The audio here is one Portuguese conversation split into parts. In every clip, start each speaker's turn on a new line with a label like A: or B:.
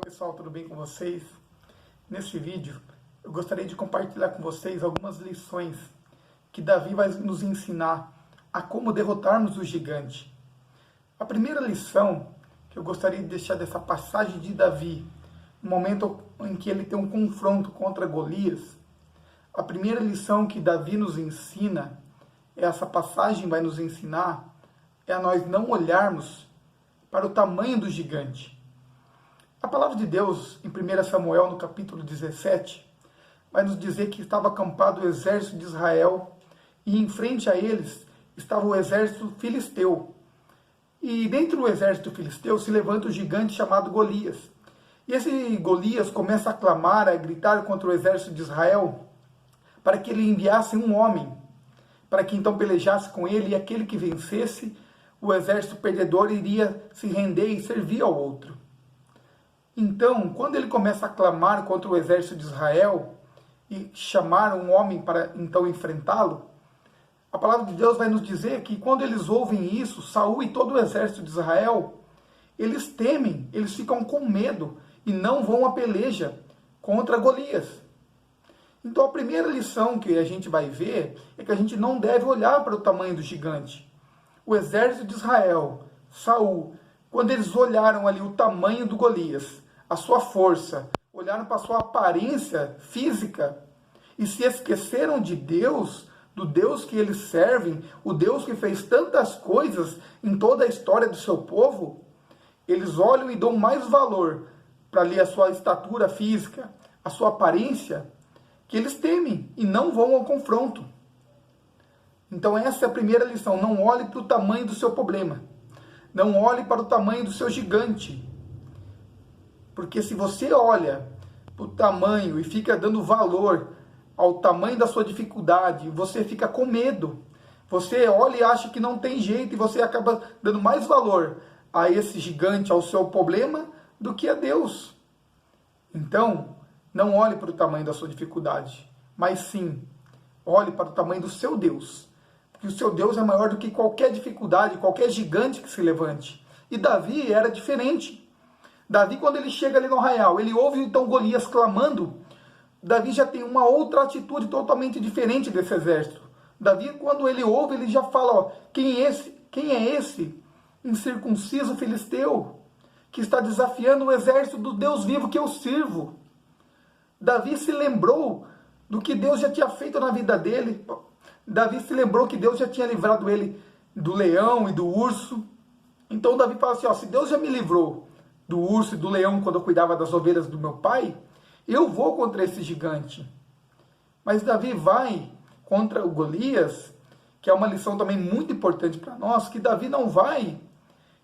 A: Pessoal, tudo bem com vocês? Nesse vídeo eu gostaria de compartilhar com vocês algumas lições que Davi vai nos ensinar a como derrotarmos o gigante. A primeira lição que eu gostaria de deixar dessa passagem de Davi, no momento em que ele tem um confronto contra Golias, a primeira lição que Davi nos ensina, essa passagem vai nos ensinar, é a nós não olharmos para o tamanho do gigante. A palavra de Deus, em 1 Samuel, no capítulo 17, vai nos dizer que estava acampado o exército de Israel e em frente a eles estava o exército filisteu. E dentro do exército filisteu se levanta um gigante chamado Golias. E esse Golias começa a clamar, a gritar contra o exército de Israel para que ele enviasse um homem, para que então pelejasse com ele, e aquele que vencesse, o exército perdedor iria se render e servir ao outro. Então, quando ele começa a clamar contra o exército de Israel e chamar um homem para então enfrentá-lo, a palavra de Deus vai nos dizer que quando eles ouvem isso, Saul e todo o exército de Israel, eles temem, eles ficam com medo e não vão à peleja contra Golias. Então a primeira lição que a gente vai ver é que a gente não deve olhar para o tamanho do gigante. O exército de Israel, Saul, quando eles olharam ali o tamanho do Golias, a sua força, olharam para a sua aparência física e se esqueceram de Deus, do Deus que eles servem, o Deus que fez tantas coisas em toda a história do seu povo, eles olham e dão mais valor para ali a sua estatura física, a sua aparência, que eles temem e não vão ao confronto. Então essa é a primeira lição, não olhe para o tamanho do seu problema, não olhe para o tamanho do seu gigante. Porque se você olha para o tamanho e fica dando valor ao tamanho da sua dificuldade, você fica com medo. Você olha e acha que não tem jeito e você acaba dando mais valor a esse gigante, ao seu problema, do que a Deus. Então, não olhe para o tamanho da sua dificuldade, mas sim, olhe para o tamanho do seu Deus. Porque o seu Deus é maior do que qualquer dificuldade, qualquer gigante que se levante. E Davi era diferente. Davi, quando ele chega ali no arraial, ele ouve então Golias clamando, Davi já tem uma outra atitude totalmente diferente desse exército. Davi, quando ele ouve, ele já fala, ó, quem é esse incircunciso filisteu que está desafiando o exército do Deus vivo que eu sirvo? Davi se lembrou do que Deus já tinha feito na vida dele. Davi se lembrou que Deus já tinha livrado ele do leão e do urso. Então Davi fala assim, ó, se Deus já me livrou do urso e do leão quando eu cuidava das ovelhas do meu pai, eu vou contra esse gigante. Mas Davi vai contra o Golias, que é uma lição também muito importante para nós, que Davi não vai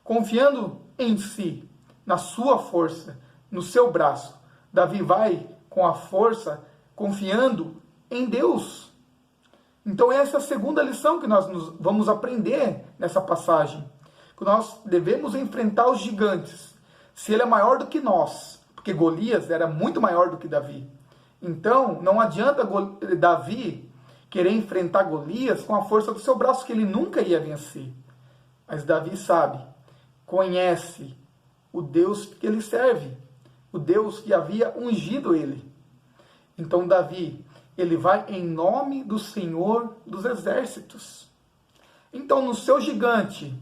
A: confiando em si, na sua força, no seu braço. Davi vai com a força, confiando em Deus. Então essa é a segunda lição que nós vamos aprender nessa passagem. Que nós devemos enfrentar os gigantes. Se ele é maior do que nós, porque Golias era muito maior do que Davi. Então, não adianta Davi querer enfrentar Golias com a força do seu braço, que ele nunca ia vencer. Mas Davi sabe, conhece o Deus que ele serve, o Deus que havia ungido ele. Então Davi, ele vai em nome do Senhor dos Exércitos. Então, no seu gigante,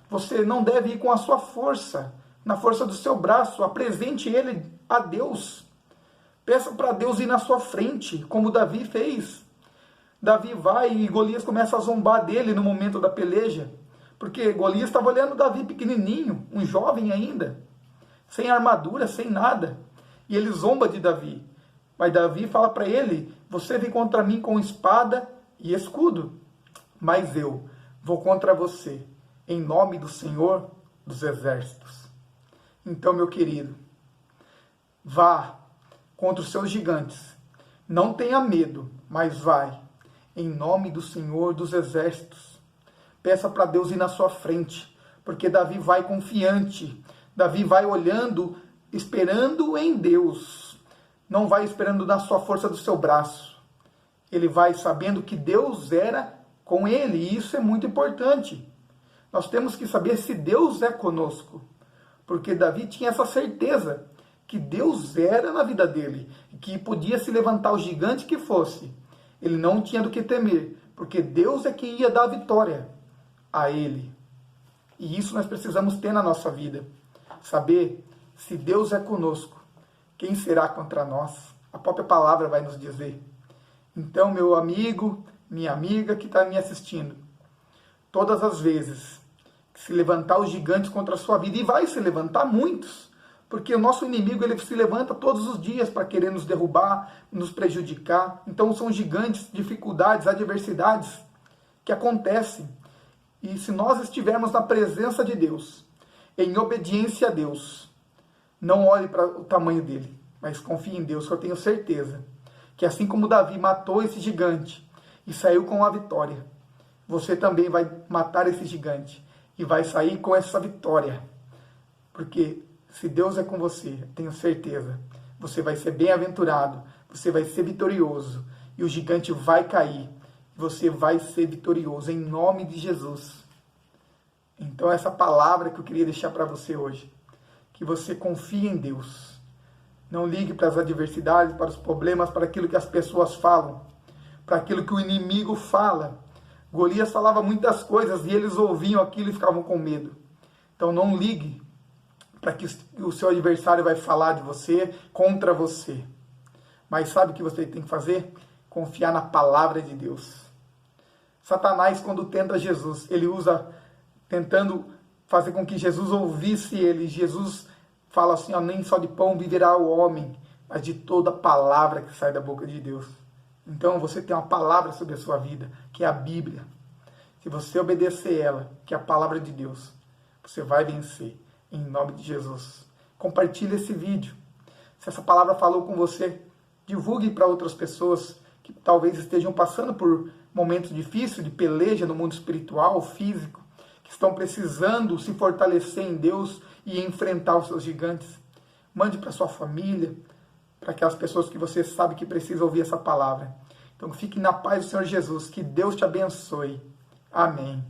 A: você não deve ir com a sua força, na força do seu braço, apresente ele a Deus. Peça para Deus ir na sua frente, como Davi fez. Davi vai e Golias começa a zombar dele no momento da peleja, porque Golias estava olhando Davi pequenininho, um jovem ainda, sem armadura, sem nada, e ele zomba de Davi. Mas Davi fala para ele, você vem contra mim com espada e escudo, mas eu vou contra você, em nome do Senhor dos Exércitos. Então, meu querido, vá contra os seus gigantes. Não tenha medo, mas vai. Em nome do Senhor dos Exércitos. Peça para Deus ir na sua frente, porque Davi vai confiante. Davi vai olhando, esperando em Deus. Não vai esperando na sua força do seu braço. Ele vai sabendo que Deus era com ele, e isso é muito importante. Nós temos que saber se Deus é conosco. Porque Davi tinha essa certeza que Deus era na vida dele, que podia se levantar o gigante que fosse. Ele não tinha do que temer, porque Deus é quem ia dar a vitória a ele. E isso nós precisamos ter na nossa vida. Saber, se Deus é conosco, quem será contra nós? A própria palavra vai nos dizer. Então, meu amigo, minha amiga que está me assistindo, todas as vezes que se levantar os gigantes contra a sua vida, e vai se levantar muitos, porque o nosso inimigo ele se levanta todos os dias para querer nos derrubar, nos prejudicar. Então são gigantes, dificuldades, adversidades que acontecem. E se nós estivermos na presença de Deus, em obediência a Deus, não olhe para o tamanho dele, mas confie em Deus, que eu tenho certeza que assim como Davi matou esse gigante e saiu com a vitória, você também vai matar esse gigante e vai sair com essa vitória. Porque se Deus é com você, tenho certeza, você vai ser bem-aventurado, você vai ser vitorioso e o gigante vai cair. Você vai ser vitorioso em nome de Jesus. Então essa palavra que eu queria deixar para você hoje, que você confie em Deus. Não ligue para as adversidades, para os problemas, para aquilo que as pessoas falam, para aquilo que o inimigo fala. Golias falava muitas coisas e eles ouviam aquilo e ficavam com medo. Então não ligue para que o seu adversário vai falar de você, contra você. Mas sabe o que você tem que fazer? Confiar na palavra de Deus. Satanás, quando tenta Jesus, ele usa tentando fazer com que Jesus ouvisse ele. Jesus fala assim, ó, nem só de pão viverá o homem, mas de toda palavra que sai da boca de Deus. Então você tem uma palavra sobre a sua vida, que é a Bíblia. Se você obedecer ela, que é a palavra de Deus, você vai vencer, em nome de Jesus. Compartilhe esse vídeo. Se essa palavra falou com você, divulgue para outras pessoas que talvez estejam passando por momentos difíceis de peleja no mundo espiritual, físico, que estão precisando se fortalecer em Deus e enfrentar os seus gigantes. Mande para sua família, para aquelas pessoas que você sabe que precisam ouvir essa palavra. Então fique na paz do Senhor Jesus. Que Deus te abençoe. Amém.